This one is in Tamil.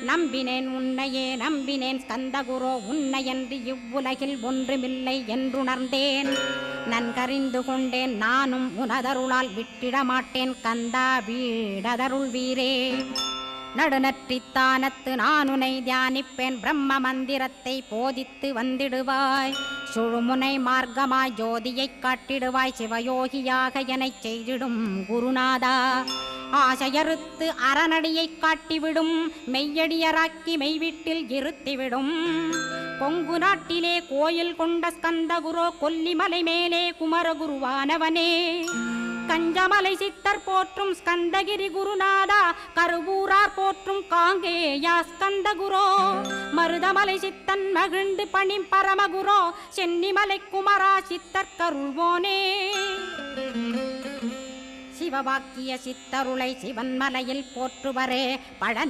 நம்பினேன் உன்னையே நம்பினேன் ஸ்கந்தகுரோ உன்னையன்றி இவ்வுலகில் ஒன்றுமில்லை என்றுணர்ந்தேன். நன்கறிந்து கொண்டேன் நானும் உனதருளால் விட்டிட மாட்டேன் கந்தா வீடதருள் வீரே. நடுநற்றித்தானத்து நானுனை தியானிப்பேன் பிரம்ம மந்திரத்தை போதித்து வந்திடுவாய். சுழுமுனை மார்க்கமாய் ஜோதியைக் காட்டிடுவாய் சிவயோகியாக எனச் செய்திடும் குருநாதா. ஆசையறுத்து அறநடியைக் காட்டிவிடும் மெய்யடியராக்கி மெய்வீட்டில் இருத்திவிடும். கொங்கு நாட்டிலே கோயில் கொண்ட ஸ்கந்தகுரோ கொல்லிமலை மேலே குமரகுருவானவனே. கஞ்சமலை சித்தர் போற்றும் ஸ்கந்தகிரி குருநாதா கருவூரார் போற்றும் காங்கேயா ஸ்கந்தகுரோ. மருதமலை சித்தன் மகிழ்ந்து பணி பரமகுரோ சென்னிமலை குமரா சித்தர் கருள்வோனே. சிவவாக்கிய சித்தருளை சிவன்மலையில் போற்றுவரே பழனி